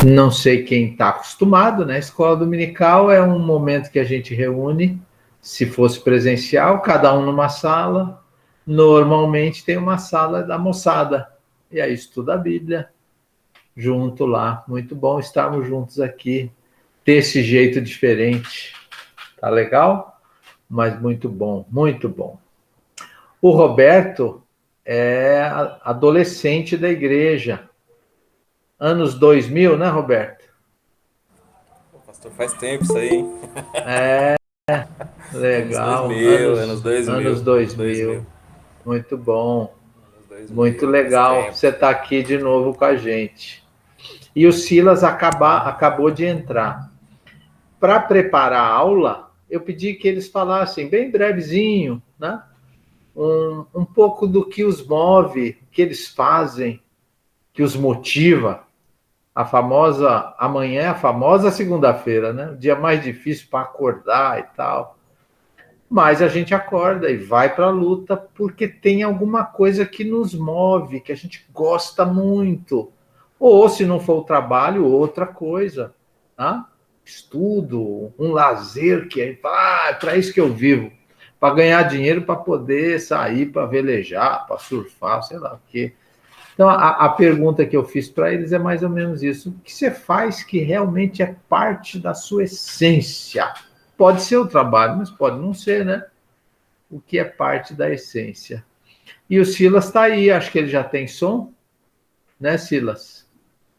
Não sei quem está acostumado, né? Escola dominical é um momento que a gente reúne, se fosse presencial, cada um numa sala. Normalmente tem uma sala da moçada, e aí estuda a Bíblia junto lá. Muito bom estarmos juntos aqui, ter esse jeito diferente. Tá legal? Mas muito bom, muito bom. O Roberto é adolescente da igreja. Anos 2000, né, Roberto? Pô, pastor, faz tempo isso aí, hein? É, Anos legal. 2000, anos Anos 2000, anos 2000. 2000, Muito bom. anos Muito 2000, faz legal tempo. você estar aqui de novo com a gente. E o Silas acabou de entrar. Para preparar a aula, eu pedi que eles falassem bem brevezinho, né? Um pouco do que os move, o que eles fazem, que os motiva. A famosa amanhã, a famosa segunda-feira, né? O dia mais difícil para acordar e tal. Mas a gente acorda e vai para a luta porque tem alguma coisa que nos move, que a gente gosta muito. Ou, se não for o trabalho, outra coisa. Tá? Estudo, um lazer que é para isso que eu vivo. Para ganhar dinheiro, para poder sair, para velejar, para surfar, sei lá o quê. Então, a pergunta que eu fiz para eles é mais ou menos isso. O que você faz que realmente é parte da sua essência? Pode ser o trabalho, mas pode não ser, né? O que é parte da essência. E o Silas está aí, acho que ele já tem som, né, Silas?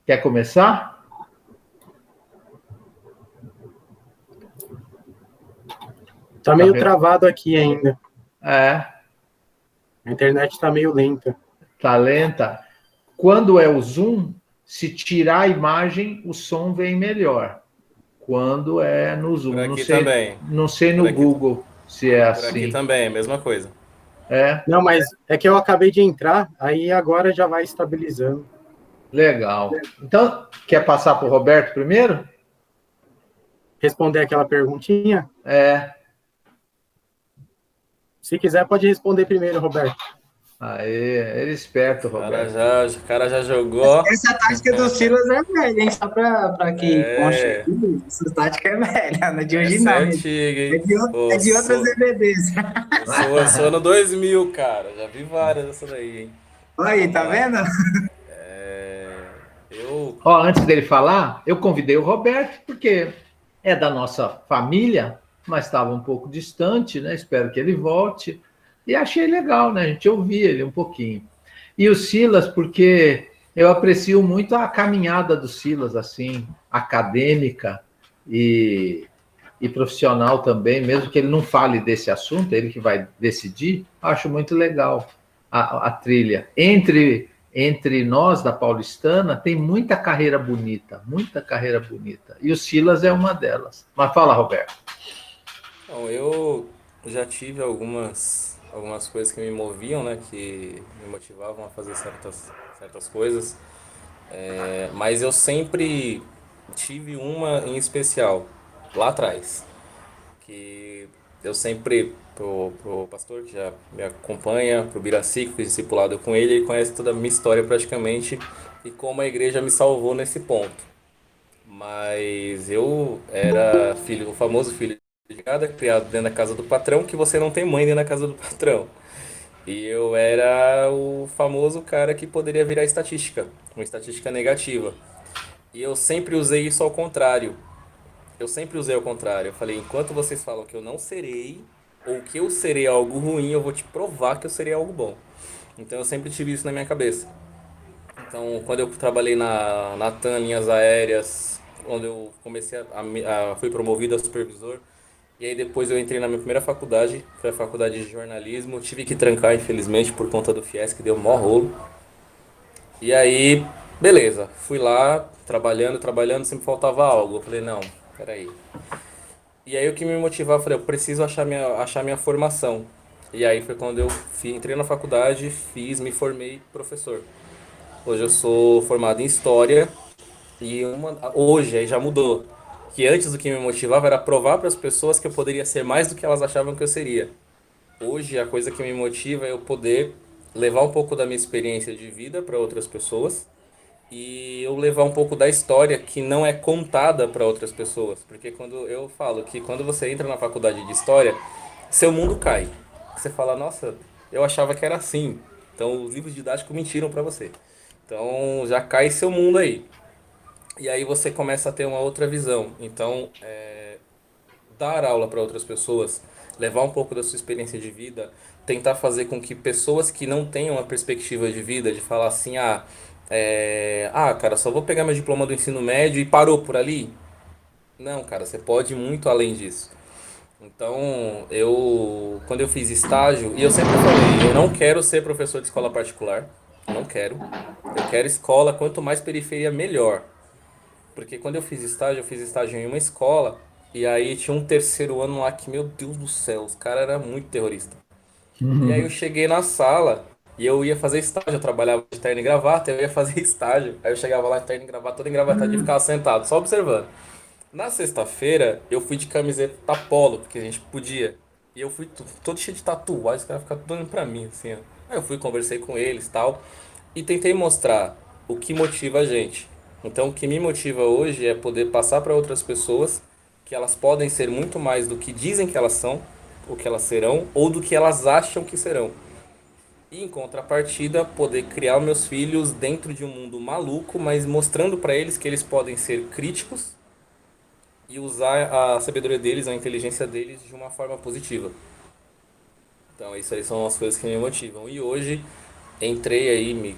Quer começar? Tá Tá meio vendo? travado aqui ainda. É, A internet tá meio lenta. tá lenta. Quando é o zoom, se tirar a imagem, o som vem melhor. Quando é no Por zoom, aqui também, não sei por no aqui, Google se é por aqui assim. também, mesma coisa. É, Não, mas é que eu acabei de entrar, aí agora já vai estabilizando. legal. Então, quer passar para o Roberto primeiro? Responder aquela perguntinha? É. Se quiser, pode responder primeiro, Roberto. Aí, ele é esperto, Roberto. O cara já jogou. Essa tática do Silas é velha, hein? Só pra que conste É, aqui, essa tática é velha, não é de hoje essa não. é antiga, É hein? de, é Pô, de outras EBDs. eu sou ano 2000, cara. Já vi várias dessa daí, hein? Olha aí, Vamos tá lá. vendo? É, eu. Ó, antes dele falar, eu convidei o Roberto, porque é da nossa família, mas estava um pouco distante, né? Espero que ele volte. E achei legal, né? A gente ouvia ele um pouquinho. E o Silas, porque eu aprecio muito a caminhada do Silas, assim, acadêmica e, e profissional também, mesmo que ele não fale desse assunto, ele que vai decidir, acho muito legal a trilha. Entre nós da Paulistana tem muita carreira bonita, muita carreira bonita. E o Silas é uma delas. Mas fala, Roberto. Bom, eu já tive algumas coisas que me moviam, né? Que me motivavam a fazer certas coisas. Mas eu sempre tive uma em especial, lá atrás. Que eu sempre, pro pastor que já me acompanha, pro Biraci, que fiz discipulado com ele conhece toda a minha história praticamente e como a igreja me salvou nesse ponto. Mas eu era filho, o famoso filho de cada criado dentro da casa do patrão, que você não tem mãe dentro da casa do patrão. E eu era o famoso cara que poderia virar estatística, uma estatística negativa. E eu sempre usei isso ao contrário. Eu sempre usei ao contrário. Eu falei, enquanto vocês falam que eu não serei, ou que eu serei algo ruim, eu vou te provar que eu serei algo bom. Então eu sempre tive isso na minha cabeça. Então, quando eu trabalhei na TAM, linhas aéreas, quando eu comecei fui promovido a supervisor, e aí depois eu entrei na minha primeira faculdade, foi a faculdade de jornalismo, tive que trancar, infelizmente, por conta do FIES, que deu mó rolo. E aí, beleza, fui lá, trabalhando, sempre faltava algo. Eu falei, não, peraí. E aí o que me motivava, eu falei, eu preciso achar minha formação. E aí foi quando eu entrei na faculdade, me formei professor. Hoje eu sou formado em História e hoje aí já mudou. Que antes o que me motivava era provar para as pessoas que eu poderia ser mais do que elas achavam que eu seria. Hoje a coisa que me motiva é eu poder levar um pouco da minha experiência de vida para outras pessoas e eu levar um pouco da história que não é contada para outras pessoas. Porque quando eu falo que quando você entra na faculdade de história, seu mundo cai. Você fala, nossa, eu achava que era assim. Então os livros didáticos mentiram para você. Então já cai seu mundo aí. E aí você começa a ter uma outra visão. Então, dar aula para outras pessoas, levar um pouco da sua experiência de vida, tentar fazer com que pessoas que não tenham uma perspectiva de vida, de falar assim, cara, só vou pegar meu diploma do ensino médio e parou por ali. Não, cara, você pode ir muito além disso. Então, quando eu fiz estágio, e eu sempre falei, eu não quero ser professor de escola particular, não quero. Eu quero escola, quanto mais periferia, melhor. Porque quando eu fiz estágio em uma escola, e aí tinha um terceiro ano lá que, meu Deus do céu, os caras eram muito terroristas. E aí eu cheguei na sala e eu ia fazer estágio, eu trabalhava de terno e gravata, eu ia fazer estágio. Aí eu chegava lá de terno e gravata, todo engravatadinho e ficava sentado, só observando. Na sexta-feira, eu fui de camiseta polo, porque a gente podia. E eu fui todo cheio de tatuagem, os caras ficaram tudo olhando pra mim, assim, ó. Aí eu fui, conversei com eles e tal, e tentei mostrar o que motiva a gente. Então, o que me motiva hoje é poder passar para outras pessoas que elas podem ser muito mais do que dizem que elas são, ou que elas serão, ou do que elas acham que serão. E em contrapartida, poder criar meus filhos dentro de um mundo maluco, mas mostrando para eles que eles podem ser críticos e usar a sabedoria deles, a inteligência deles de uma forma positiva. Então, isso aí são as coisas que me motivam. E hoje entrei aí, me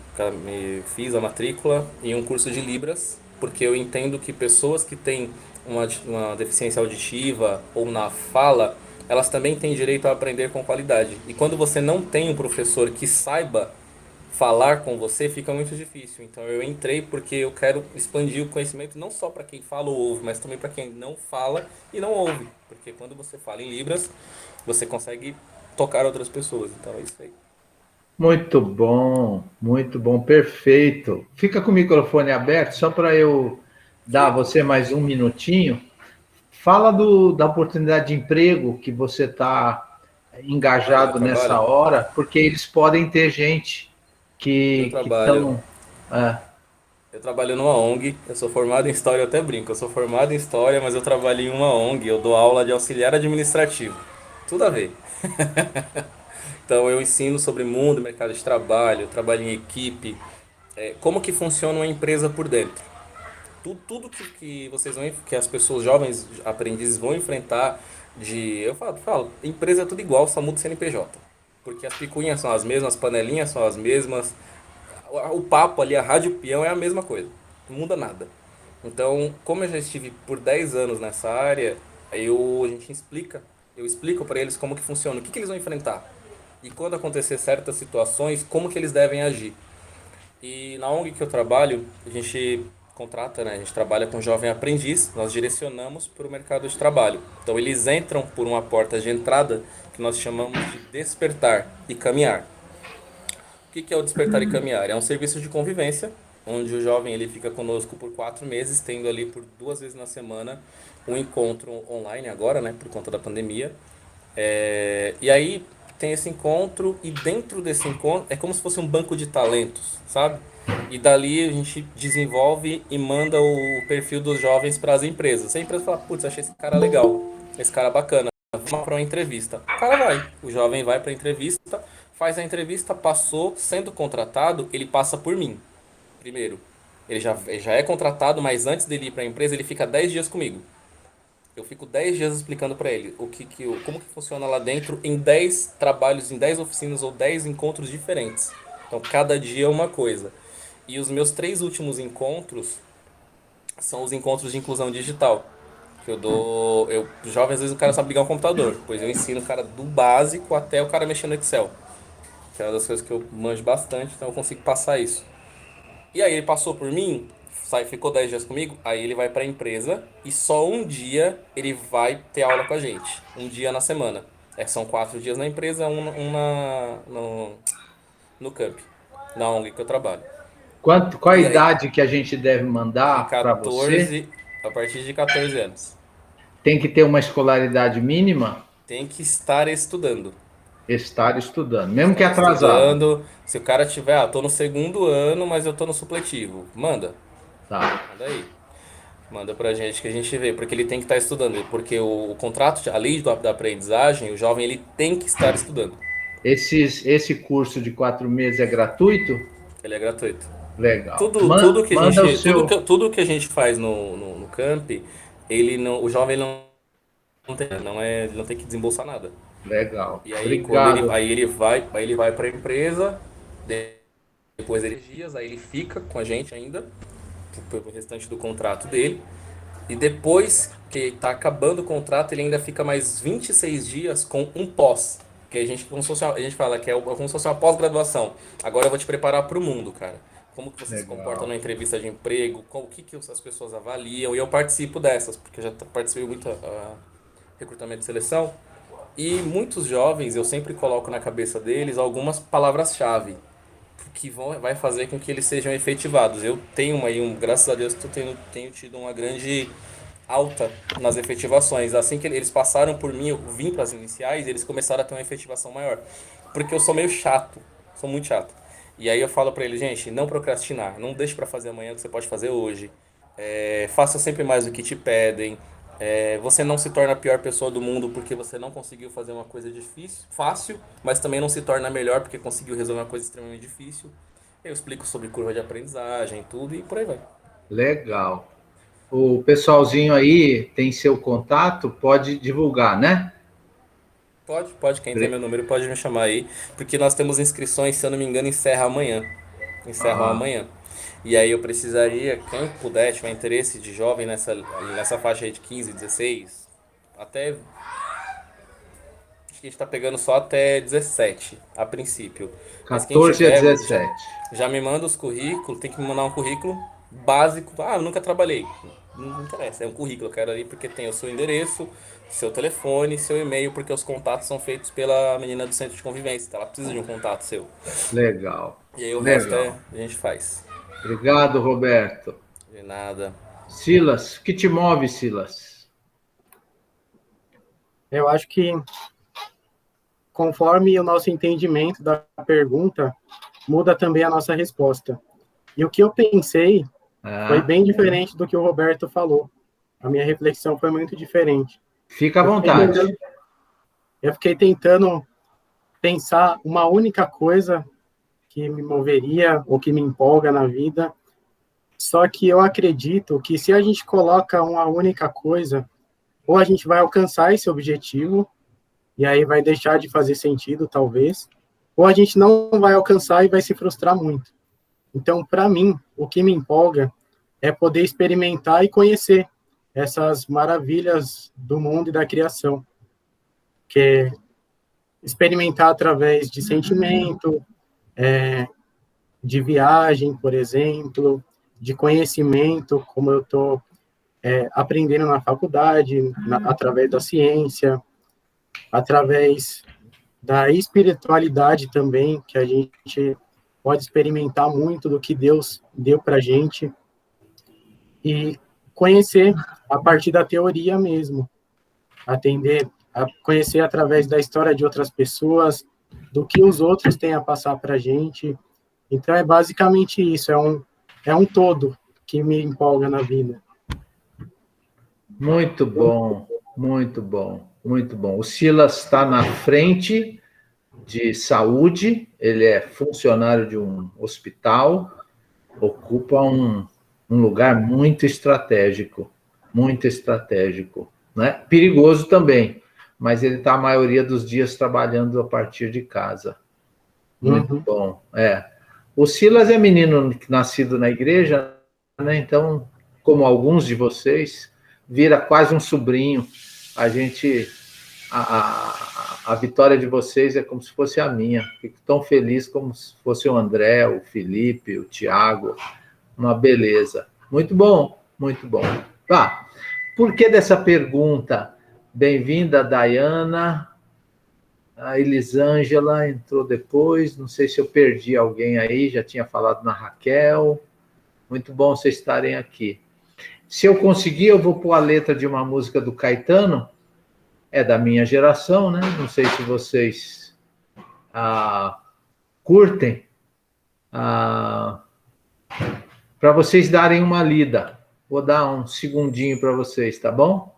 fiz a matrícula em um curso de Libras, porque eu entendo que pessoas que têm uma deficiência auditiva ou na fala, elas também têm direito a aprender com qualidade. E quando você não tem um professor que saiba falar com você, fica muito difícil. Então eu entrei porque eu quero expandir o conhecimento não só para quem fala ou ouve, mas também para quem não fala e não ouve. Porque quando você fala em Libras, você consegue tocar outras pessoas. Então é isso aí. Muito bom, perfeito. Fica com o microfone aberto, só para eu dar a Fica. você mais um minutinho. Fala da oportunidade de emprego que você está Ah, meu engajado nessa trabalho? hora, porque eles podem ter gente Meu que trabalho. estão. É, Eu trabalho numa ONG, eu sou formado em História, eu até brinco, eu sou formado em História, mas eu trabalho em uma ONG, eu dou aula de auxiliar administrativo. Tudo a ver. Então eu ensino sobre mundo, mercado de trabalho, eu trabalho em equipe, como que funciona uma empresa por dentro. Tudo que vocês vão, que as pessoas jovens aprendizes vão enfrentar eu falo, empresa é tudo igual, só muda o CNPJ. Porque as picuinhas são as mesmas, as panelinhas são as mesmas, o papo ali, a rádio peão é a mesma coisa. Não muda nada. Então, como eu já estive por 10 anos nessa área, eu explico para eles como que funciona, o que eles vão enfrentar. E quando acontecer certas situações, como que eles devem agir. E na ONG que eu trabalho, a gente contrata, né? A gente trabalha com jovem aprendiz, nós direcionamos para o mercado de trabalho. Então eles entram por uma porta de entrada que nós chamamos de despertar e caminhar. O que é o despertar e caminhar? É um serviço de convivência, onde o jovem ele fica conosco por 4 meses, tendo ali por 2 vezes na semana um encontro online agora, né, por conta da pandemia. E aí tem esse encontro e dentro desse encontro é como se fosse um banco de talentos, sabe? E dali a gente desenvolve e manda o perfil dos jovens para as empresas. A empresa fala, putz, achei esse cara legal, esse cara bacana, vamos para uma entrevista. O cara vai, o jovem vai para a entrevista, faz a entrevista, passou, sendo contratado, ele passa por mim, primeiro. Ele já é contratado, mas antes dele ir para a empresa, ele fica 10 dias comigo. Eu fico 10 dias explicando para ele como que funciona lá dentro em 10 trabalhos, em 10 oficinas ou 10 encontros diferentes. Então, cada dia é uma coisa. E os meus 3 últimos encontros são os encontros de inclusão digital. Que eu dou. Jovem, às vezes o cara sabe ligar um computador, pois eu ensino o cara do básico até o cara mexer no Excel. Que é uma das coisas que eu manjo bastante, então eu consigo passar isso. E aí ele passou por mim, ficou 10 dias comigo, aí ele vai para a empresa e só um dia ele vai ter aula com a gente. Um dia na semana. São 4 dias na empresa, no camp, na ONG que eu trabalho. qual a E aí, idade que a gente deve de mandar para você? 14, a partir de 14 anos. Tem que ter uma escolaridade mínima? Tem que estar estudando. Estar estudando, mesmo que Estar atrasado. estudando. Se o cara tiver, tô no segundo ano, mas eu tô no supletivo. Manda. Tá. Manda aí. Manda pra gente que a gente vê, porque ele tem que estar estudando, porque o contrato, a lei da aprendizagem, o jovem ele tem que estar estudando. Esse curso de 4 meses é gratuito? Ele é gratuito. Legal. Tudo que a Manda o gente, seu. tudo que a gente faz no camp, ele não, o jovem não tem, ele não tem que desembolsar nada. Legal. E aí Obrigado. aí ele vai para a empresa, depois ele dias, aí ele fica com a gente ainda pelo restante do contrato dele. E depois que está acabando o contrato, ele ainda fica mais 26 dias com um pós. Que a gente, a gente fala que é como se fosse uma pós-graduação. Agora eu vou te preparar para o mundo, cara. Como que você se comporta Legal. numa entrevista de emprego, o que as pessoas avaliam. E eu participo dessas, porque eu já participei muito recrutamento e seleção. E muitos jovens, eu sempre coloco na cabeça deles algumas palavras-chave que vai fazer com que eles sejam efetivados. Eu tenho graças a Deus, tenho tido uma grande alta nas efetivações. Assim que eles passaram por mim, eu vim para as iniciais, eles começaram a ter uma efetivação maior. Porque eu sou meio chato, sou muito chato. E aí eu falo para eles, gente, não procrastinar, não deixe para fazer amanhã o que você pode fazer hoje. Faça sempre mais do que te pedem. Você não se torna a pior pessoa do mundo porque você não conseguiu fazer uma coisa difícil, fácil, mas também não se torna a melhor porque conseguiu resolver uma coisa extremamente difícil. Eu explico sobre curva de aprendizagem, tudo e por aí vai. Legal. O pessoalzinho aí tem seu contato, pode divulgar, né? Pode, quem tem meu número pode me chamar aí, porque nós temos inscrições, se eu não me engano, encerram Ah, amanhã. E aí eu precisaria, quem puder, tiver interesse de jovem nessa faixa aí de 15, 16, até, acho que a gente tá pegando só até 17, a princípio. Mas quem 14 a tiver, 17. já me manda os currículos, tem que me mandar um currículo básico. Ah, eu nunca trabalhei. Não interessa, é um currículo, eu quero ali porque tem o seu endereço, seu telefone, seu e-mail, porque os contatos são feitos pela menina do centro de convivência, então ela precisa de um contato seu. Legal. E aí o resto Legal. a gente faz. Obrigado, Roberto. De nada. Silas, o que te move, Silas? Eu acho que, conforme o nosso entendimento da pergunta, muda também a nossa resposta. E o que eu pensei foi Ah, bem diferente do que o Roberto falou. A minha reflexão foi muito diferente. fica à Eu fiquei vontade. tentando, eu fiquei tentando pensar uma única coisa que me moveria ou que me empolga na vida. Só que eu acredito que se a gente coloca uma única coisa, ou a gente vai alcançar esse objetivo, e aí vai deixar de fazer sentido, talvez, ou a gente não vai alcançar e vai se frustrar muito. Então, para mim, o que me empolga é poder experimentar e conhecer essas maravilhas do mundo e da criação, que é experimentar através de sentimento, de viagem, por exemplo, de conhecimento, como eu estou aprendendo na faculdade, através da ciência, através da espiritualidade também, que a gente pode experimentar muito do que Deus deu para a gente, e conhecer a partir da teoria mesmo, conhecer através da história de outras pessoas, do que os outros têm a passar para a gente. Então, é basicamente isso, é um todo que me empolga na vida. Muito bom, muito bom, muito bom. O Silas está na frente de saúde, ele é funcionário de um hospital, ocupa um lugar muito estratégico, né? Perigoso também, mas ele está a maioria dos dias trabalhando a partir de casa. Muito bom, O Silas é menino nascido na igreja, né? Então, como alguns de vocês, vira quase um sobrinho. A gente, a vitória de vocês é como se fosse a minha. Fico tão feliz como se fosse o André, o Felipe, o Tiago. Uma beleza. Muito bom, muito bom. Tá. Por que dessa pergunta? Bem-vinda, Dayana. A Elisângela entrou depois. Não sei se eu perdi alguém aí. Já tinha falado na Raquel. Muito bom vocês estarem aqui. Se eu conseguir, eu vou pôr a letra de uma música do Caetano. É da minha geração, né? Não sei se vocês curtem, para vocês darem uma lida. Vou dar um segundinho para vocês, tá bom?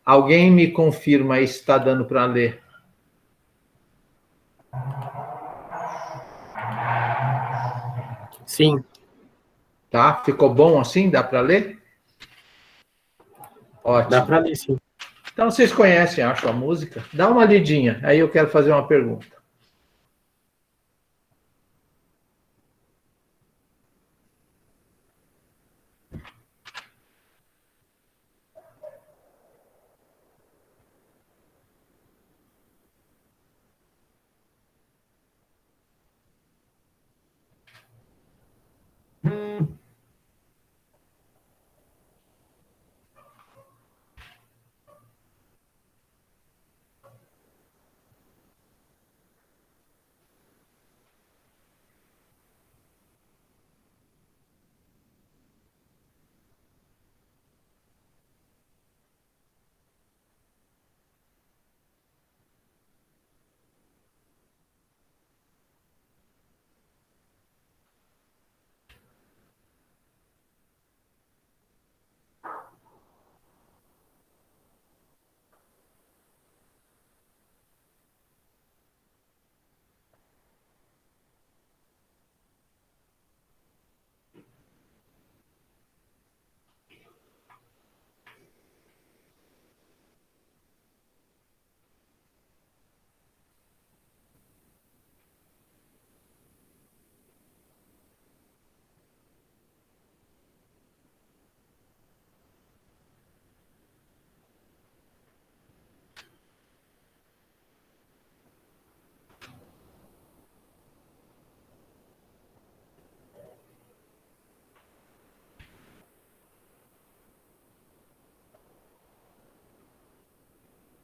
Alguém me confirma aí se está dando para ler. Sim. Tá? Ficou bom assim? Dá para ler? Ótimo. Dá para ler, sim. Então, vocês conhecem, acho, a música. Dá uma lidinha, aí eu quero fazer uma pergunta.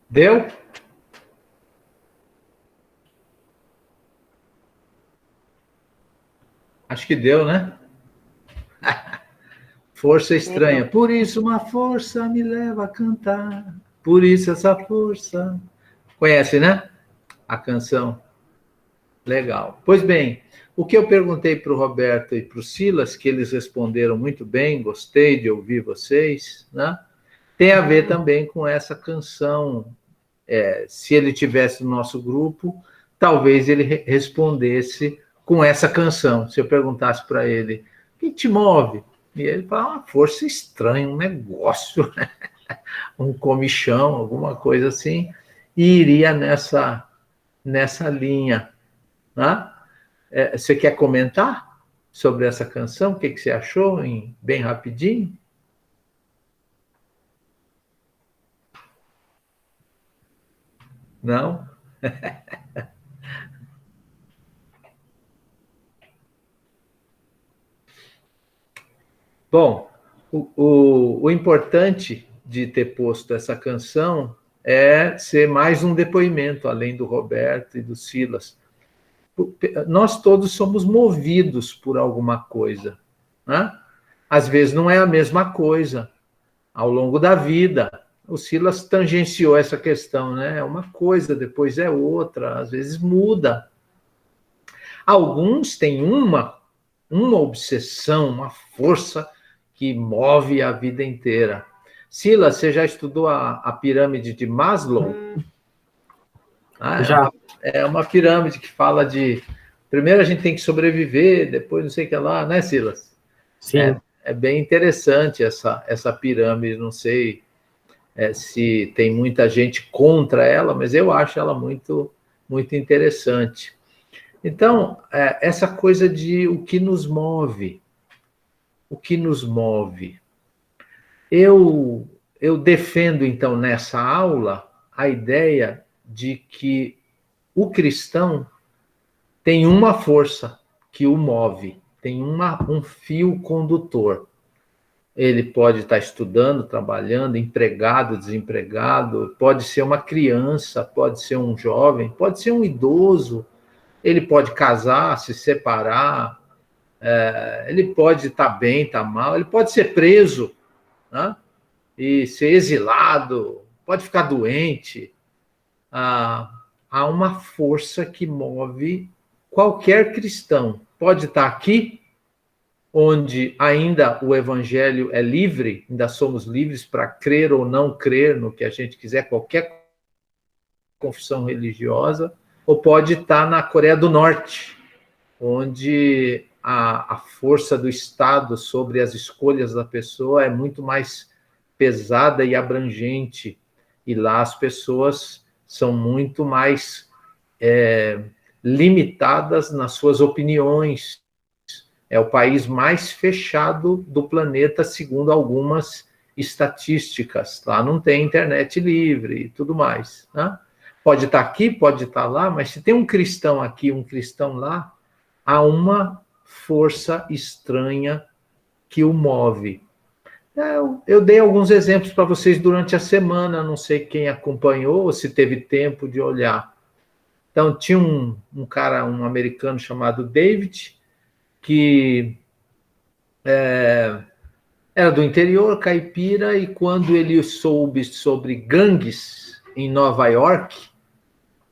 Deu? Acho que deu, né? Força estranha. Por isso uma força me leva a cantar. Por isso essa força. Conhece, né? A canção. Legal. Pois bem, o que eu perguntei para o Roberto e para o Silas, que eles responderam muito bem, gostei de ouvir vocês, né? Tem a ver também com essa canção. Se ele tivesse no nosso grupo, talvez ele respondesse com essa canção. Se eu perguntasse para ele, o que te move? E ele fala, uma força estranha, um negócio, né? Um comichão, alguma coisa assim, e iria nessa linha. Né? Você quer comentar sobre essa canção? O que você achou, bem rapidinho? Não? Bom, o importante de ter posto essa canção é ser mais um depoimento, além do Roberto e do Silas. Nós todos somos movidos por alguma coisa, né? Às vezes não é a mesma coisa ao longo da vida. O Silas tangenciou essa questão, né? Uma coisa, depois é outra, às vezes muda. Alguns têm uma obsessão, uma força que move a vida inteira. Silas, você já estudou a pirâmide de Maslow? Já. É uma pirâmide que fala de... Primeiro a gente tem que sobreviver, depois não sei o que lá, né, Silas? Sim. É bem interessante essa pirâmide, não sei se tem muita gente contra ela, mas eu acho ela muito, muito interessante. Então, essa coisa de o que nos move. O que nos move. Eu defendo, então, nessa aula, a ideia de que o cristão tem uma força que o move, tem um fio condutor. Ele pode estar estudando, trabalhando, empregado, desempregado, pode ser uma criança, pode ser um jovem, pode ser um idoso, ele pode casar, se separar, ele pode estar bem, estar mal, ele pode ser preso, né? E ser exilado, pode ficar doente. há uma força que move qualquer cristão. Pode estar aqui, onde ainda o evangelho é livre, ainda somos livres para crer ou não crer no que a gente quiser, qualquer confissão religiosa, ou pode estar na Coreia do Norte, onde a força do Estado sobre as escolhas da pessoa é muito mais pesada e abrangente, e lá as pessoas são muito mais limitadas nas suas opiniões. É o país mais fechado do planeta, segundo algumas estatísticas. Lá não tem internet livre e tudo mais, né? Pode estar aqui, pode estar lá, mas se tem um cristão aqui, um cristão lá, há uma força estranha que o move. Eu dei alguns exemplos para vocês durante a semana, não sei quem acompanhou, ou se teve tempo de olhar. Então, tinha um cara, um americano chamado David, que era do interior, caipira, e quando ele soube sobre gangues em Nova York,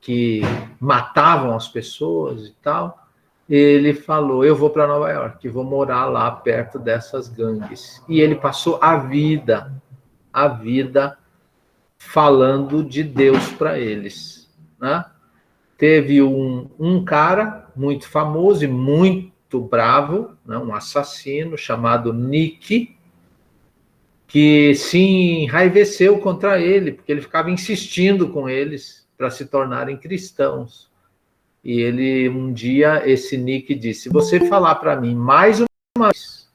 que matavam as pessoas e tal, ele falou, eu vou para Nova York, vou morar lá perto dessas gangues. E ele passou a vida falando de Deus para eles, né? Teve um cara muito famoso e muito bravo, né, um assassino chamado Nick, que se enraiveceu contra ele, porque ele ficava insistindo com eles para se tornarem cristãos. E ele, um dia, esse Nick disse, se você falar para mim mais uma vez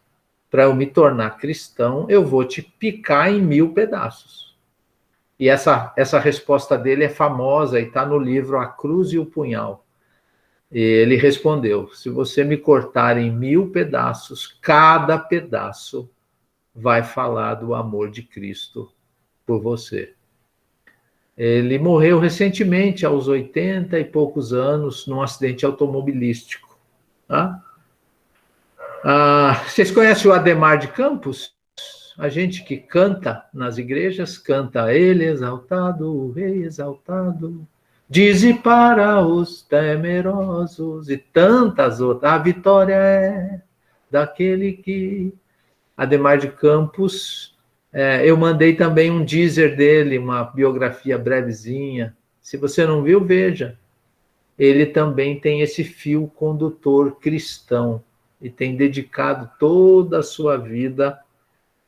para eu me tornar cristão, eu vou te picar em 1000 pedaços. E essa resposta dele é famosa e está no livro A Cruz e o Punhal. E ele respondeu, se você me cortar em 1000 pedaços, cada pedaço vai falar do amor de Cristo por você. Ele morreu recentemente, aos 80 e poucos anos, num acidente automobilístico. Tá? Vocês conhecem o Adhemar de Campos? A gente que canta nas igrejas, canta ele exaltado, o rei exaltado, dize para os temerosos, e tantas outras, a vitória é daquele que... Adhemar de Campos, eu mandei também um teaser dele, uma biografia brevezinha. Se você não viu, veja. Ele também tem esse fio condutor cristão e tem dedicado toda a sua vida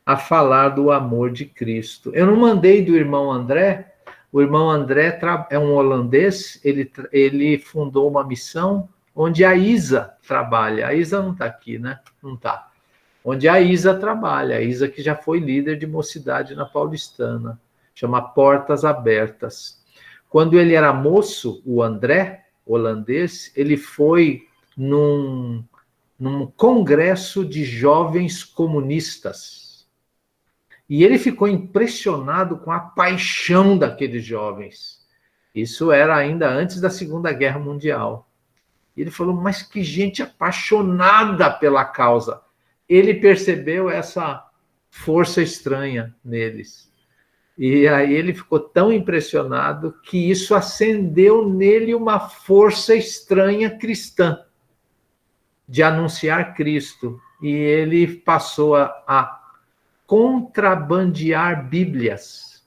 a falar do amor de Cristo. Eu não mandei do irmão André. O irmão André é um holandês, ele fundou uma missão onde a Isa trabalha. A Isa não está aqui, né? Não está. Onde a Isa trabalha, a Isa que já foi líder de mocidade na Paulistana, chama Portas Abertas. Quando ele era moço, o André, holandês, ele foi num congresso de jovens comunistas. E ele ficou impressionado com a paixão daqueles jovens. Isso era ainda antes da Segunda Guerra Mundial. Ele falou, mas que gente apaixonada pela causa. Ele percebeu essa força estranha neles. E aí ele ficou tão impressionado que isso acendeu nele uma força estranha cristã de anunciar Cristo. E ele passou a contrabandear Bíblias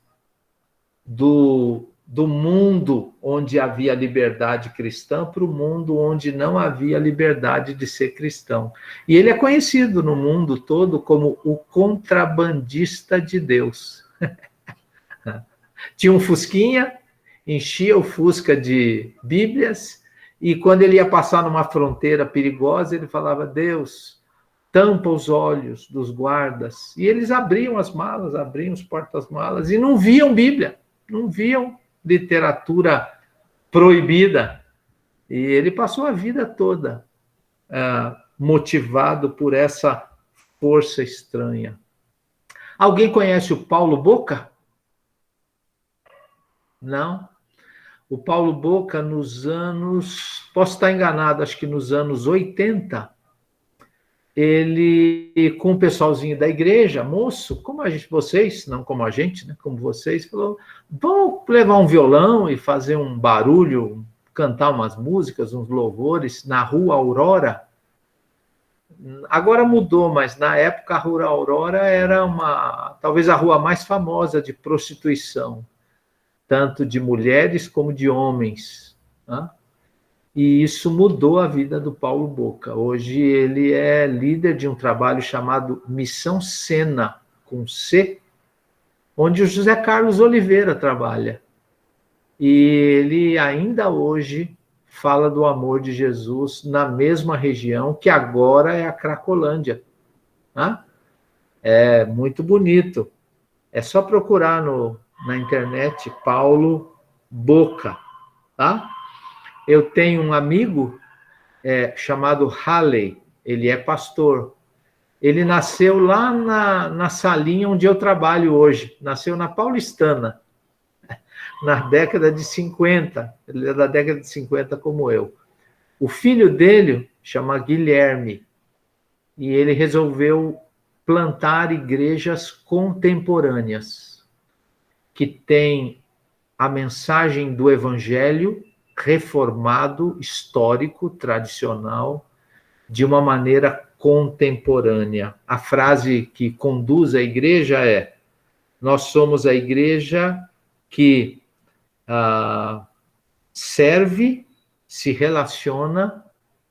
do mundo onde havia liberdade cristã para o mundo onde não havia liberdade de ser cristão. E ele é conhecido no mundo todo como o contrabandista de Deus. Tinha um fusquinha, enchia o fusca de Bíblias, e quando ele ia passar numa fronteira perigosa, ele falava, Deus, tampa os olhos dos guardas. E eles abriam as malas, abriam os portas-malas, e não viam Bíblia, não viam literatura proibida. E ele passou a vida toda motivado por essa força estranha. Alguém conhece o Paulo Boca? Não? O Paulo Boca, nos anos... Posso estar enganado, acho que nos anos 80, ele, com o pessoalzinho da igreja, moço, como a gente, vocês, não como a gente, né, como vocês, falou, vamos levar um violão e fazer um barulho, cantar umas músicas, uns louvores na Rua Aurora. Agora mudou, mas na época a Rua Aurora era talvez a rua mais famosa de prostituição, tanto de mulheres como de homens, né? E isso mudou a vida do Paulo Boca. Hoje ele é líder de um trabalho chamado Missão Sena, com C, onde o José Carlos Oliveira trabalha. E ele ainda hoje fala do amor de Jesus na mesma região, que agora é a Cracolândia. Né? É muito bonito. É só procurar na internet Paulo Boca, tá? Eu tenho um amigo chamado Halley, ele é pastor. Ele nasceu lá na salinha onde eu trabalho hoje, nasceu na Paulistana, na década de 50, ele é da década de 50 como eu. O filho dele chama Guilherme, e ele resolveu plantar igrejas contemporâneas, que têm a mensagem do evangelho reformado, histórico, tradicional, de uma maneira contemporânea. A frase que conduz a igreja é: nós somos a igreja que serve, se relaciona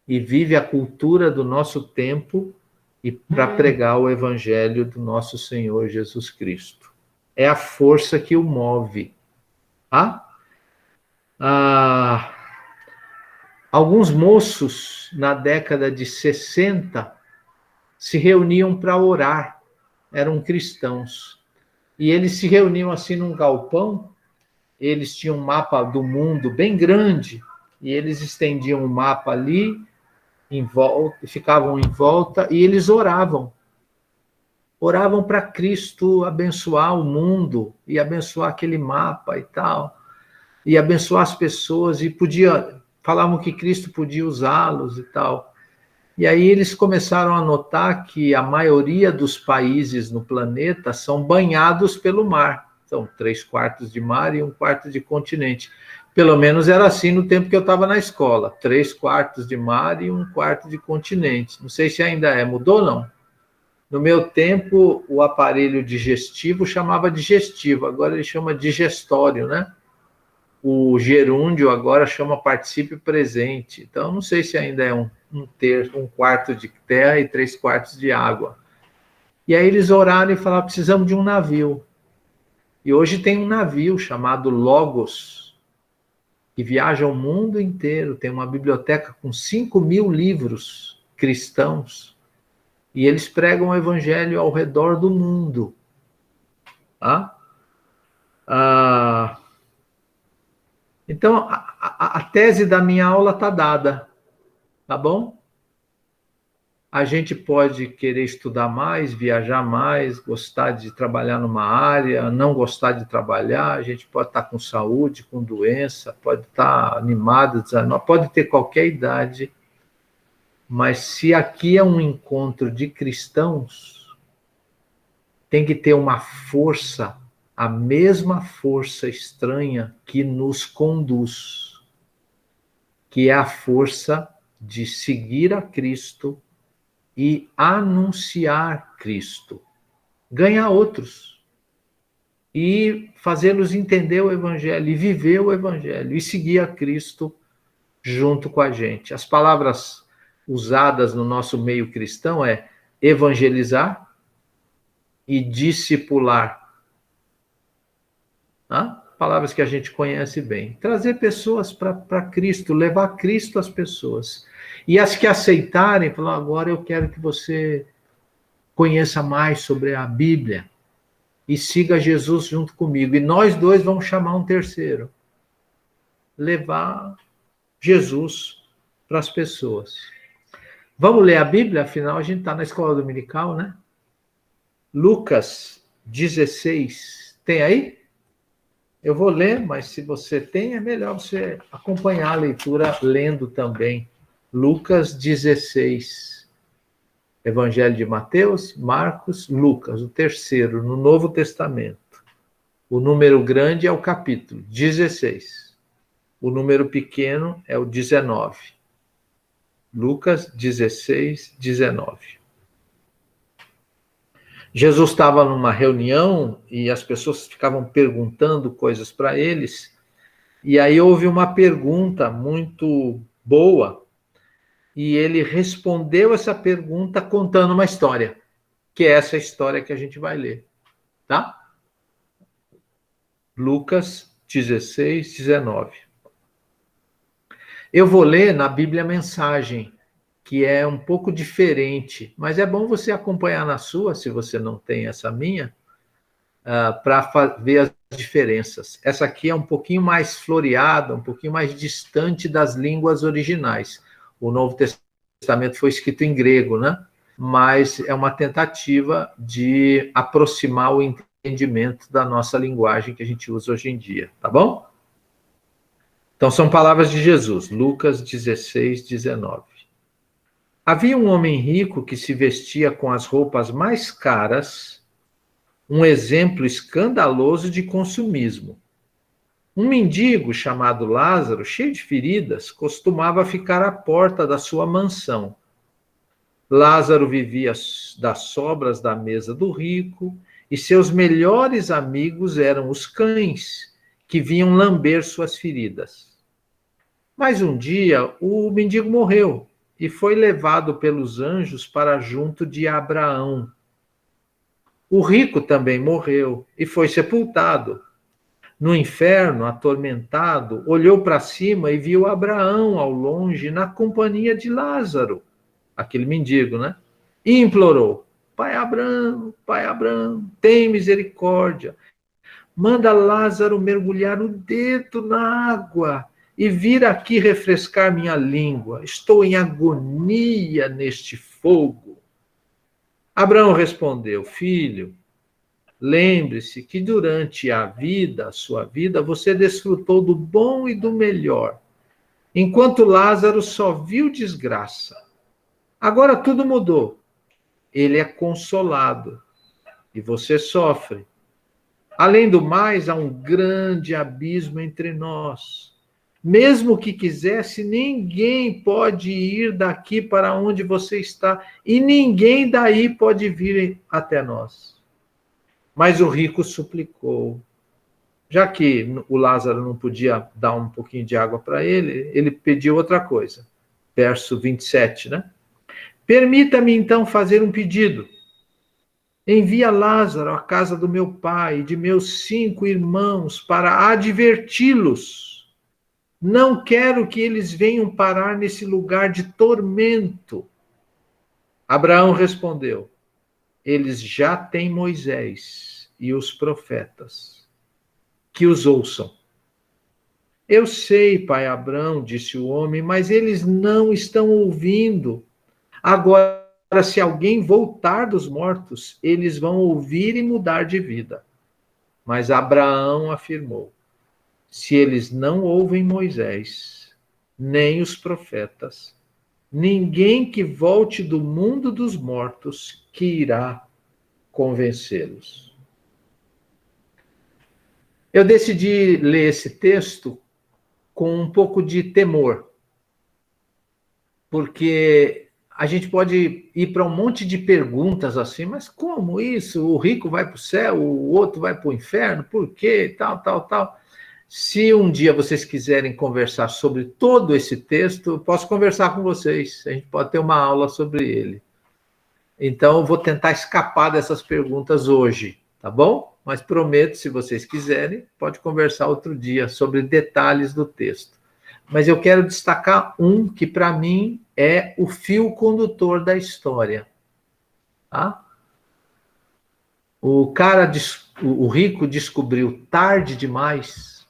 e vive a cultura do nosso tempo e para pregar o evangelho do nosso Senhor Jesus Cristo. É a força que o move. Alguns moços, na década de 60, se reuniam para orar, eram cristãos. E eles se reuniam assim num galpão, eles tinham um mapa do mundo bem grande, e eles estendiam o mapa ali, em volta, ficavam em volta, e eles oravam. Oravam para Cristo abençoar o mundo, e abençoar aquele mapa e tal, e abençoar as pessoas, e falavam que Cristo podia usá-los e tal. E aí eles começaram a notar que a maioria dos países no planeta são banhados pelo mar. São 3/4 de mar e 1/4 de continente. Pelo menos era assim no tempo que eu estava na escola. 3/4 de mar e 1/4 de continente. Não sei se ainda mudou ou não. No meu tempo, o aparelho digestivo chamava digestivo, agora ele chama digestório, né? O gerúndio agora chama particípio presente. Então, não sei se ainda é 1/4 de terra e 3/4 de água. E aí eles oraram e falaram, precisamos de um navio. E hoje tem um navio chamado Logos, que viaja o mundo inteiro, tem uma biblioteca com 5.000 livros cristãos, e eles pregam o evangelho ao redor do mundo. Então, a tese da minha aula está dada, tá bom? A gente pode querer estudar mais, viajar mais, gostar de trabalhar numa área, não gostar de trabalhar, a gente pode estar com saúde, com doença, pode estar animado, desanimado, pode ter qualquer idade, mas se aqui é um encontro de cristãos, tem que ter uma força, a mesma força estranha que nos conduz, que é a força de seguir a Cristo e anunciar Cristo, ganhar outros e fazê-los entender o evangelho e viver o evangelho e seguir a Cristo junto com a gente. As palavras usadas no nosso meio cristão é evangelizar e discipular. Palavras que a gente conhece bem. Trazer pessoas para Cristo, levar Cristo às pessoas. E as que aceitarem, falar, agora eu quero que você conheça mais sobre a Bíblia e siga Jesus junto comigo. E nós dois vamos chamar um terceiro. Levar Jesus para as pessoas. Vamos ler a Bíblia? Afinal, a gente está na escola dominical, né? Lucas 16. Tem aí? Eu vou ler, mas se você tem, é melhor você acompanhar a leitura lendo também. Lucas 16. Evangelho de Mateus, Marcos, Lucas, o terceiro, no Novo Testamento. O número grande é o capítulo, 16. O número pequeno é o 19. Lucas 16, 19. Jesus estava numa reunião e as pessoas ficavam perguntando coisas para eles, e aí houve uma pergunta muito boa, e ele respondeu essa pergunta contando uma história, que é essa história que a gente vai ler, tá? Lucas 16, 19. Eu vou ler na Bíblia Mensagem, que é um pouco diferente, mas é bom você acompanhar na sua, se você não tem essa minha, para ver as diferenças. Essa aqui é um pouquinho mais floreada, um pouquinho mais distante das línguas originais. O Novo Testamento foi escrito em grego, né? Mas é uma tentativa de aproximar o entendimento da nossa linguagem que a gente usa hoje em dia, tá bom? Então, são palavras de Jesus, Lucas 16, 19. Havia um homem rico que se vestia com as roupas mais caras, um exemplo escandaloso de consumismo. Um mendigo chamado Lázaro, cheio de feridas, costumava ficar à porta da sua mansão. Lázaro vivia das sobras da mesa do rico, e seus melhores amigos eram os cães, que vinham lamber suas feridas. Mas um dia o mendigo morreu e foi levado pelos anjos para junto de Abraão. O rico também morreu e foi sepultado. No inferno, atormentado, olhou para cima e viu Abraão ao longe na companhia de Lázaro, aquele mendigo, né? E implorou: Pai Abraão, tem misericórdia. Manda Lázaro mergulhar o dedo na água e vir aqui refrescar minha língua. Estou em agonia neste fogo. Abraão respondeu: Filho, lembre-se que durante a sua vida, você desfrutou do bom e do melhor, enquanto Lázaro só viu desgraça. Agora tudo mudou. Ele é consolado e você sofre. Além do mais, há um grande abismo entre nós. Mesmo que quisesse, ninguém pode ir daqui para onde você está, e ninguém daí pode vir até nós. Mas o rico suplicou. Já que o Lázaro não podia dar um pouquinho de água para ele, ele pediu outra coisa. Verso 27, né? Permita-me então fazer um pedido. Envia Lázaro à casa do meu pai e de meus 5 irmãos para adverti-los. Não quero que eles venham parar nesse lugar de tormento. Abraão respondeu: eles já têm Moisés e os profetas, que os ouçam. Eu sei, pai Abraão, disse o homem, mas eles não estão ouvindo. Agora, se alguém voltar dos mortos, eles vão ouvir e mudar de vida. Mas Abraão afirmou: se eles não ouvem Moisés, nem os profetas, ninguém que volte do mundo dos mortos que irá convencê-los. Eu decidi ler esse texto com um pouco de temor, porque a gente pode ir para um monte de perguntas assim, mas como isso? O rico vai para o céu, o outro vai para o inferno, por quê? Tal. Se um dia vocês quiserem conversar sobre todo esse texto, eu posso conversar com vocês, a gente pode ter uma aula sobre ele. Então, eu vou tentar escapar dessas perguntas hoje, tá bom? Mas prometo, se vocês quiserem, pode conversar outro dia sobre detalhes do texto. Mas eu quero destacar um que, para mim, é o fio condutor da história. Tá? O rico descobriu tarde demais,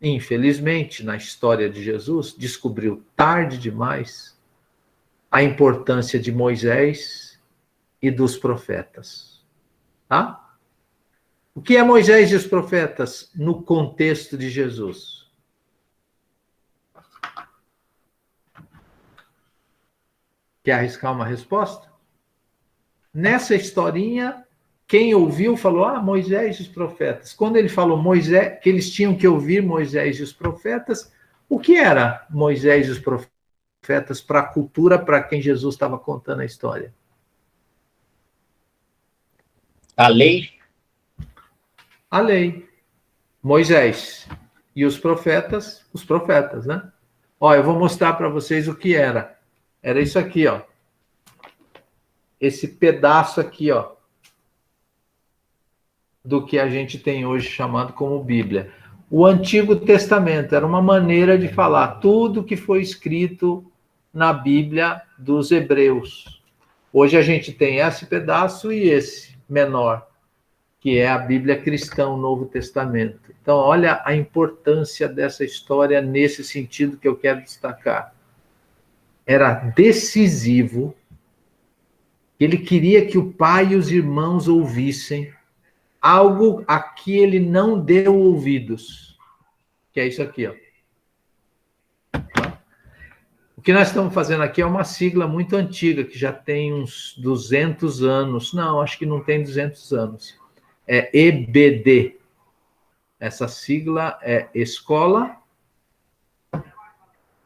infelizmente, na história de Jesus, descobriu tarde demais a importância de Moisés e dos profetas. Tá? O que é Moisés e os profetas no contexto de Jesus? Quer arriscar uma resposta? Nessa historinha, quem ouviu falou, Moisés e os profetas. Quando ele falou Moisés, que eles tinham que ouvir Moisés e os profetas, o que era Moisés e os profetas para a cultura, para quem Jesus estava contando a história? A lei. A lei. Moisés e os profetas, né? Ó, eu vou mostrar para vocês o que era. Era isso aqui, ó. Esse pedaço aqui, ó, do que a gente tem hoje chamado como Bíblia. O Antigo Testamento era uma maneira de falar tudo que foi escrito na Bíblia dos hebreus. Hoje a gente tem esse pedaço e esse menor, que é a Bíblia cristã, o Novo Testamento. Então, olha a importância dessa história nesse sentido que eu quero destacar. Era decisivo. Ele queria que o pai e os irmãos ouvissem algo a que ele não deu ouvidos, que é isso aqui, ó. O que nós estamos fazendo aqui é uma sigla muito antiga, que já tem uns 200 anos. Não, acho que não tem 200 anos. É EBD. Essa sigla é Escola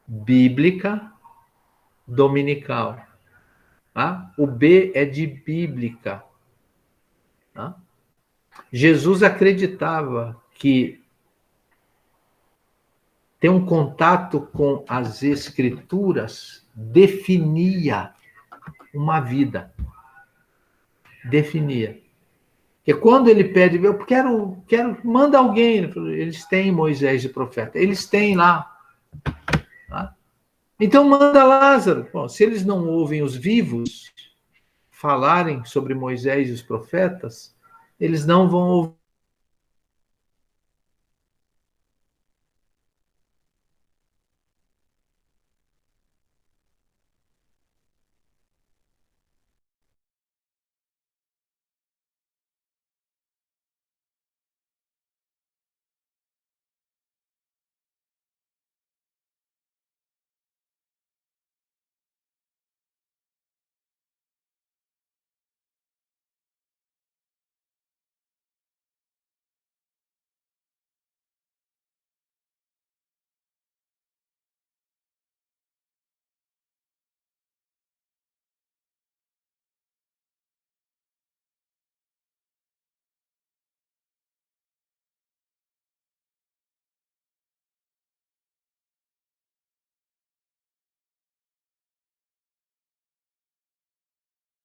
Bíblica Dominical. Tá? O B é de bíblica. Tá? Jesus acreditava que ter um contato com as Escrituras definia uma vida. Definia. Porque quando ele pede, eu quero, manda alguém. Eles têm Moisés e profeta. Eles têm lá. Tá? Então manda Lázaro. Bom, se eles não ouvem os vivos falarem sobre Moisés e os profetas, eles não vão ouvir.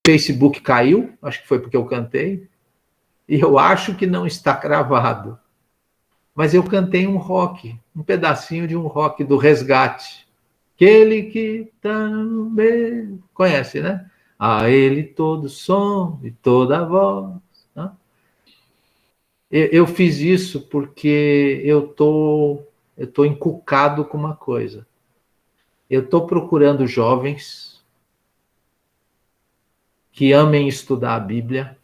Facebook caiu, acho que foi porque eu cantei, e eu acho que não está gravado. Mas eu cantei um rock, um pedacinho de um rock do Resgate. Aquele que também conhece, né? A ele todo som e toda voz. Né? Eu fiz isso porque eu tô encucado com uma coisa. Eu estou procurando jovens que amem estudar a Bíblia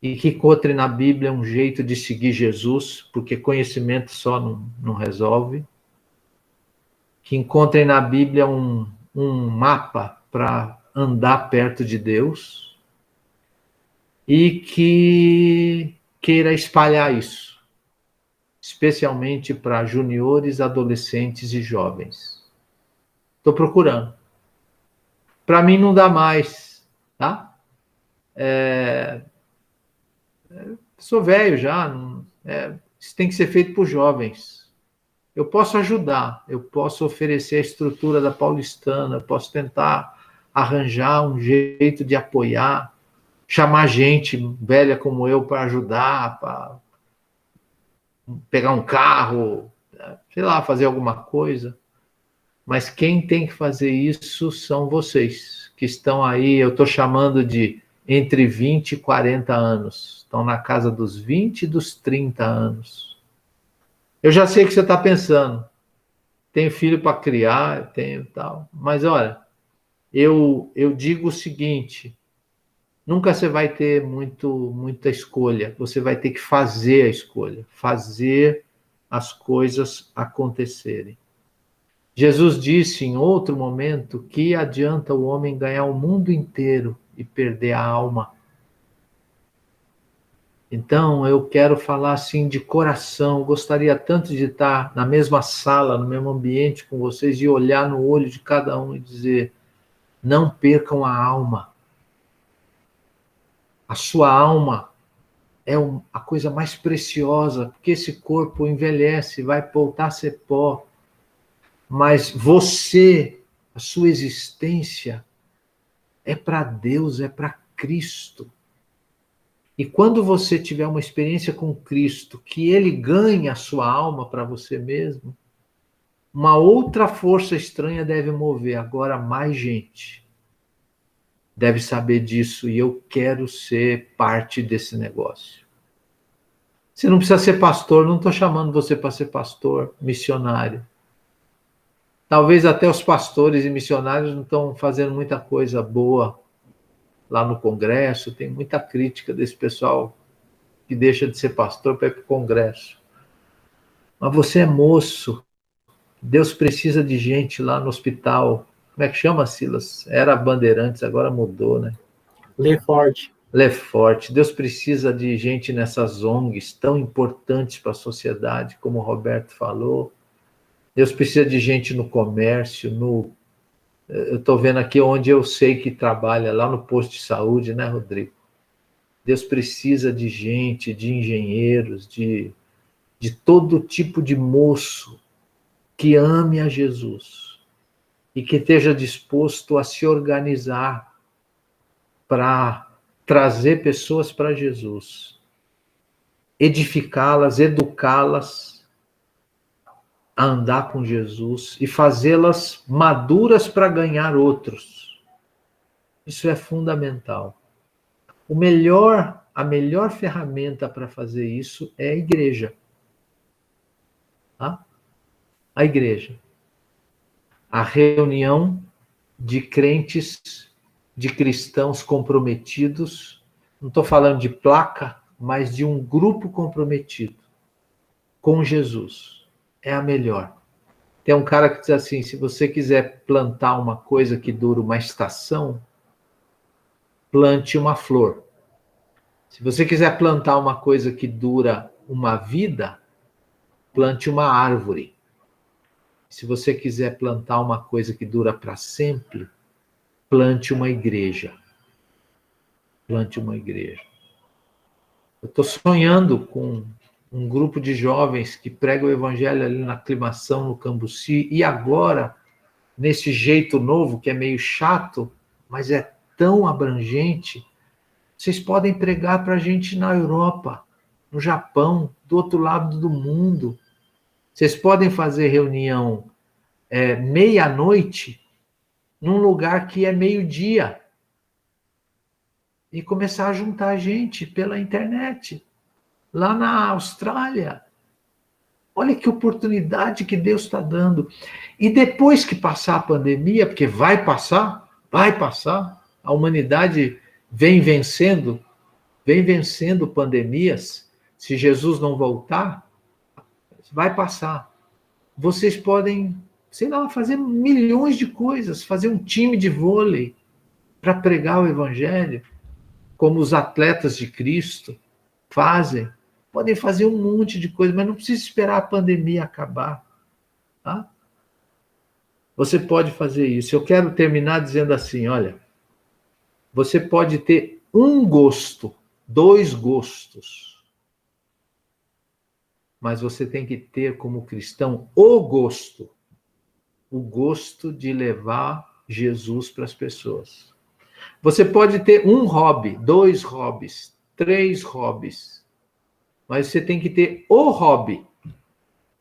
e que encontrem na Bíblia um jeito de seguir Jesus, porque conhecimento só não resolve. Que encontrem na Bíblia um mapa para andar perto de Deus e que queira espalhar isso, especialmente para juniores, adolescentes e jovens. Estou procurando. Para mim não dá mais, tá? Sou velho já, isso tem que ser feito por jovens. Eu posso ajudar, eu posso oferecer a estrutura da Paulistana, eu posso tentar arranjar um jeito de apoiar, chamar gente velha como eu para ajudar, para pegar um carro, sei lá, fazer alguma coisa. Mas quem tem que fazer isso são vocês, que estão aí, eu estou chamando de entre 20 e 40 anos. Estão na casa dos 20 e dos 30 anos. Eu já sei o que você está pensando. Tenho filho para criar, tenho tal. Mas, olha, eu digo o seguinte, nunca você vai ter muita escolha. Você vai ter que fazer a escolha. Fazer as coisas acontecerem. Jesus disse em outro momento que adianta o homem ganhar o mundo inteiro e perder a alma. Então, eu quero falar assim de coração, gostaria tanto de estar na mesma sala, no mesmo ambiente com vocês e olhar no olho de cada um e dizer, não percam a alma. A sua alma é a coisa mais preciosa, porque esse corpo envelhece, vai voltar a ser pó. Mas você, a sua existência, é para Deus, é para Cristo. E quando você tiver uma experiência com Cristo, que Ele ganha a sua alma para você mesmo, uma outra força estranha deve mover, agora mais gente deve saber disso, e eu quero ser parte desse negócio. Você não precisa ser pastor, não estou chamando você para ser pastor, missionário. Talvez até os pastores e missionários não estão fazendo muita coisa boa lá no Congresso, tem muita crítica desse pessoal que deixa de ser pastor para ir para o Congresso. Mas você é moço, Deus precisa de gente lá no hospital. Como é que chama, Silas? Era Bandeirantes, agora mudou, né? Lefort. Lefort. Deus precisa de gente nessas ONGs tão importantes para a sociedade, como o Roberto falou. Deus precisa de gente no comércio, eu estou vendo aqui onde eu sei que trabalha, lá no posto de saúde, né, Rodrigo? Deus precisa de gente, de engenheiros, de todo tipo de moço que ame a Jesus e que esteja disposto a se organizar para trazer pessoas para Jesus, edificá-las, educá-las a andar com Jesus e fazê-las maduras para ganhar outros. Isso é fundamental. A melhor ferramenta para fazer isso é a igreja. Tá? A igreja. A reunião de crentes, de cristãos comprometidos, não estou falando de placa, mas de um grupo comprometido com Jesus. É a melhor. Tem um cara que diz assim, se você quiser plantar uma coisa que dura uma estação, plante uma flor. Se você quiser plantar uma coisa que dura uma vida, plante uma árvore. Se você quiser plantar uma coisa que dura para sempre, plante uma igreja. Plante uma igreja. Eu estou sonhando com um grupo de jovens que pregam o evangelho ali na Aclimação, no Cambuci, e agora, nesse jeito novo, que é meio chato, mas é tão abrangente, vocês podem pregar para a gente na Europa, no Japão, do outro lado do mundo. Vocês podem fazer reunião meia-noite num lugar que é meio-dia e começar a juntar gente pela internet, lá na Austrália. Olha que oportunidade que Deus está dando. E depois que passar a pandemia, porque vai passar, a humanidade vem vencendo pandemias, se Jesus não voltar, vai passar. Vocês podem, sei lá, fazer milhões de coisas, fazer um time de vôlei para pregar o evangelho, como os atletas de Cristo fazem. Podem fazer um monte de coisa, mas não precisa esperar a pandemia acabar. Tá? Você pode fazer isso. Eu quero terminar dizendo assim, olha, você pode ter um gosto, 2 gostos, mas você tem que ter como cristão o gosto de levar Jesus para as pessoas. Você pode ter um hobby, 2 hobbies, 3 hobbies, mas você tem que ter o hobby.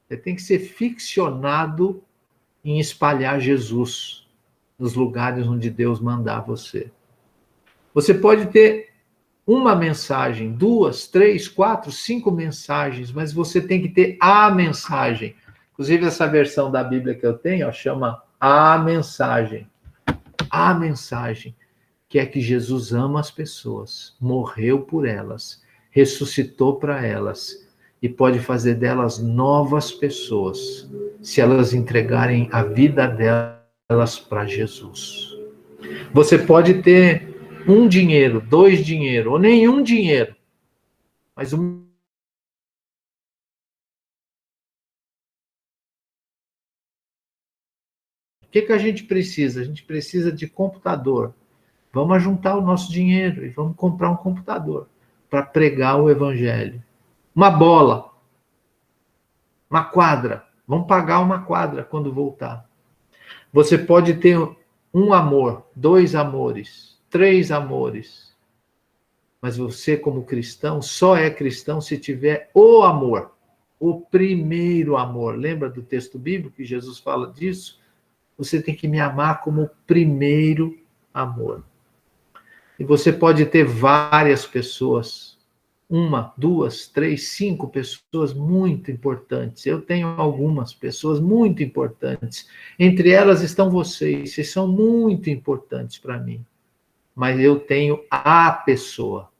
Você tem que ser ficcionado em espalhar Jesus nos lugares onde Deus mandar você. Você pode ter uma mensagem, 2, 3, 4, 5 mensagens, mas você tem que ter a mensagem. Inclusive, essa versão da Bíblia que eu tenho, chama A Mensagem. A Mensagem, que é que Jesus ama as pessoas, morreu por elas, ressuscitou para elas e pode fazer delas novas pessoas, se elas entregarem a vida delas para Jesus. Você pode ter um dinheiro, 2 dinheiro, ou nenhum dinheiro. Mas o que a gente precisa? A gente precisa de computador. Vamos juntar o nosso dinheiro e vamos comprar um computador para pregar o evangelho. Uma bola, uma quadra. Vamos pagar uma quadra quando voltar. Você pode ter um amor, 2 amores, 3 amores. Mas você, como cristão, só é cristão se tiver o amor. O primeiro amor. Lembra do texto bíblico que Jesus fala disso? Você tem que me amar como o primeiro amor. E você pode ter várias pessoas, 1, 2, 3, 5 pessoas muito importantes. Eu tenho algumas pessoas muito importantes. Entre elas estão vocês. Vocês são muito importantes para mim. Mas eu tenho a pessoa,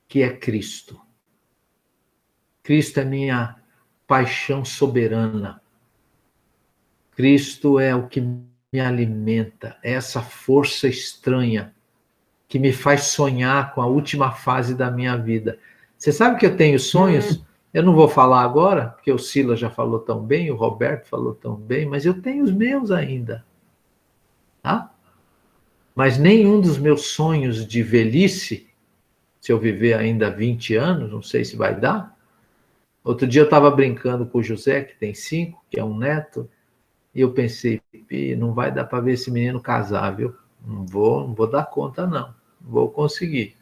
que é Cristo. Cristo é minha paixão soberana. Cristo é o que me alimenta, é essa força estranha que me faz sonhar com a última fase da minha vida. Você sabe que eu tenho sonhos? Eu não vou falar agora, porque o Silas já falou tão bem, o Roberto falou tão bem, mas eu tenho os meus ainda. Tá? Mas nenhum dos meus sonhos de velhice, se eu viver ainda 20 anos, não sei se vai dar. Outro dia eu estava brincando com o José, que tem 5, que é um neto, e eu pensei, não vai dar para ver esse menino casar, viu? Não vou dar conta, não. Vou conseguir.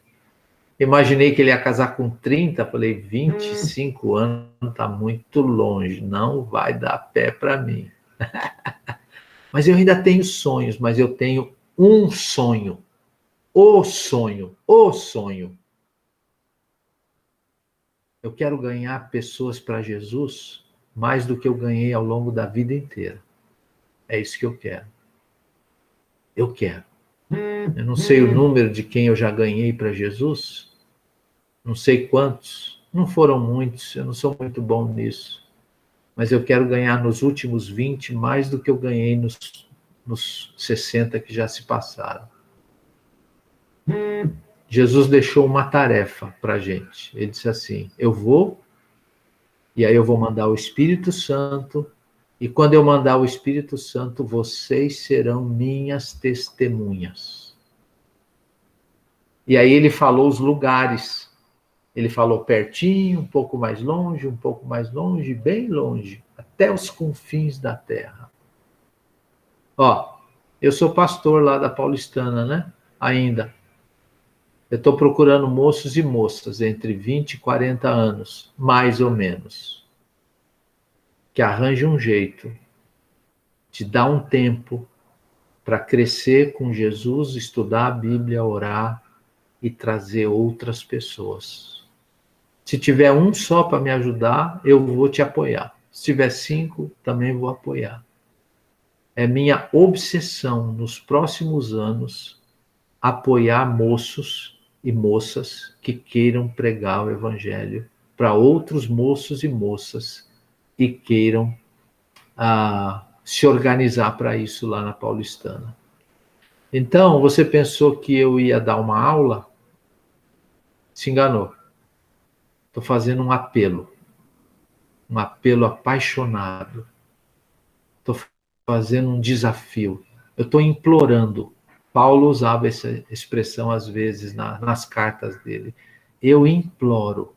Imaginei que ele ia casar com 30, falei, 25 anos, está muito longe, não vai dar pé para mim. Mas eu ainda tenho sonhos, mas eu tenho um sonho. O sonho, o sonho. Eu quero ganhar pessoas para Jesus mais do que eu ganhei ao longo da vida inteira. É isso que eu quero. Eu quero. Eu não sei o número de quem eu já ganhei para Jesus. Não sei quantos. Não foram muitos. Eu não sou muito bom nisso. Mas eu quero ganhar nos últimos 20 mais do que eu ganhei nos 60 que já se passaram. Jesus deixou uma tarefa para a gente. Ele disse assim, eu vou, e aí eu vou mandar o Espírito Santo, e quando eu mandar o Espírito Santo, vocês serão minhas testemunhas. E aí ele falou os lugares. Ele falou pertinho, um pouco mais longe, bem longe, até os confins da terra. Ó, eu sou pastor lá da Paulistana, né? Ainda. Eu estou procurando moços e moças entre 20 e 40 anos, mais ou menos, que arranjem um jeito de dar um tempo para crescer com Jesus, estudar a Bíblia, orar e trazer outras pessoas. Se tiver um só para me ajudar, eu vou te apoiar. Se tiver 5, também vou apoiar. É minha obsessão nos próximos anos apoiar moços e moças que queiram pregar o evangelho para outros moços e moças que queiram se organizar para isso lá na Paulistana. Então, você pensou que eu ia dar uma aula? Se enganou. Estou fazendo um apelo apaixonado. Estou fazendo um desafio. Eu estou implorando. Paulo usava essa expressão às vezes nas cartas dele. Eu imploro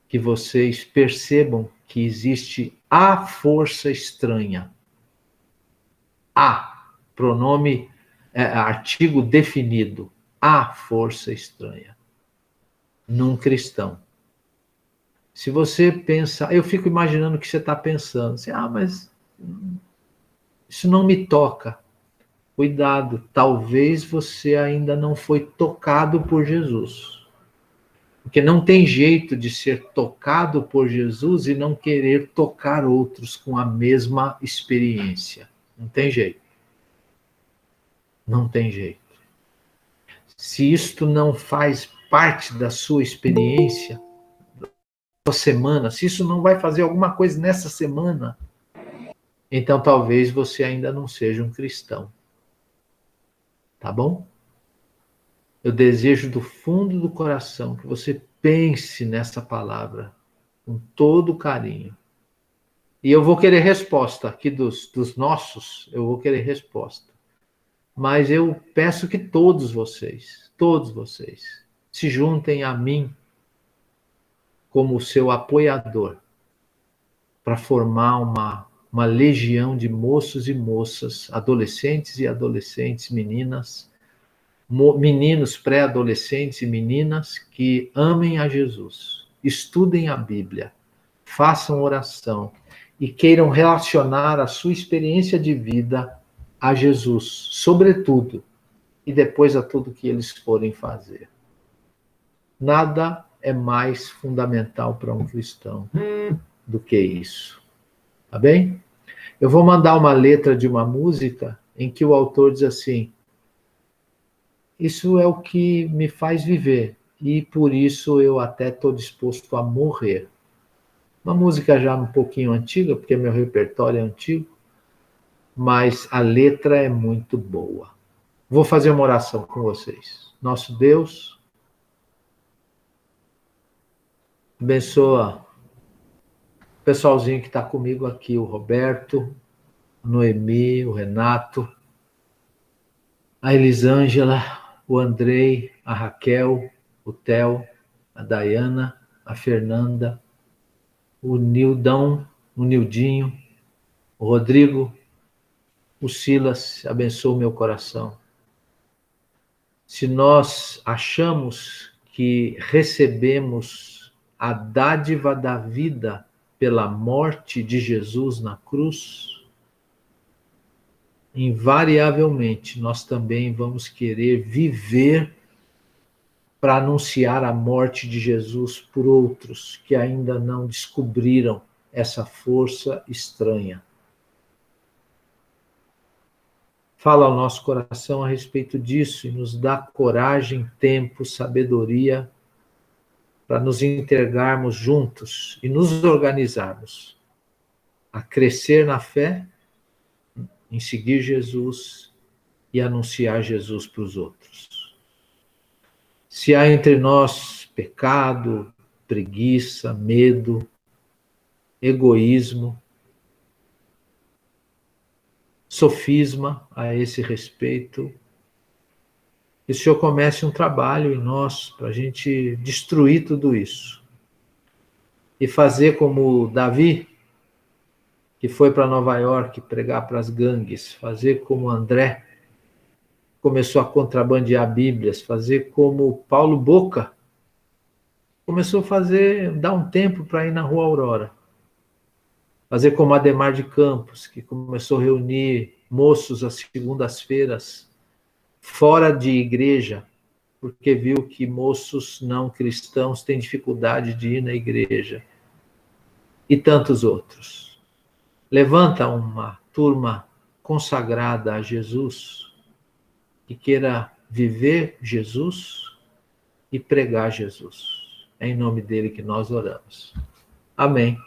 que vocês percebam que existe a força estranha. Pronome, artigo definido. A força estranha. Num cristão. Se você pensa, eu fico imaginando o que você está pensando. Assim, mas isso não me toca. Cuidado, talvez você ainda não foi tocado por Jesus. Porque não tem jeito de ser tocado por Jesus e não querer tocar outros com a mesma experiência. Não tem jeito. Não tem jeito. Se isto não faz parte da sua experiência, da semana, se isso não vai fazer alguma coisa nessa semana, então talvez você ainda não seja um cristão. tá bom? Eu desejo do fundo do coração que você pense nessa palavra com todo carinho. E eu vou querer resposta aqui dos nossos, eu vou querer resposta. Mas eu peço que todos vocês, se juntem a mim como seu apoiador para formar uma legião de moços e moças, adolescentes e adolescentes, meninas, meninos pré-adolescentes e meninas que amem a Jesus, estudem a Bíblia, façam oração e queiram relacionar a sua experiência de vida a Jesus, sobretudo, e depois a tudo que eles forem fazer. Nada é mais fundamental para um cristão do que isso. Tá bem? Eu vou mandar uma letra de uma música em que o autor diz assim: isso é o que me faz viver, e por isso eu até estou disposto a morrer. Uma música já um pouquinho antiga, porque meu repertório é antigo, mas a letra é muito boa. Vou fazer uma oração com vocês. Nosso Deus, abençoa o pessoalzinho que está comigo aqui, o Roberto, a Noemi, o Renato, a Elisângela, o Andrei, a Raquel, o Theo, a Dayana, a Fernanda, o Nildão, o Nildinho, o Rodrigo, o Silas, abençoa o meu coração. Se nós achamos que recebemos a dádiva da vida pela morte de Jesus na cruz, invariavelmente nós também vamos querer viver para anunciar a morte de Jesus por outros que ainda não descobriram essa força estranha. Fala ao nosso coração a respeito disso e nos dá coragem, tempo, sabedoria para nos entregarmos juntos e nos organizarmos a crescer na fé, em seguir Jesus e anunciar Jesus para os outros. Se há entre nós pecado, preguiça, medo, egoísmo, sofisma a esse respeito, que o Senhor comece um trabalho em nós para a gente destruir tudo isso e fazer como Davi, que foi para Nova York pregar para as gangues, fazer como André, começou a contrabandear Bíblias, fazer como Paulo Boca, começou a dar um tempo para ir na Rua Aurora, fazer como Ademar de Campos, que começou a reunir moços às segundas-feiras, fora de igreja, porque viu que moços não cristãos têm dificuldade de ir na igreja, e tantos outros. Levanta uma turma consagrada a Jesus, que queira viver Jesus e pregar Jesus. É em nome dele que nós oramos. Amém.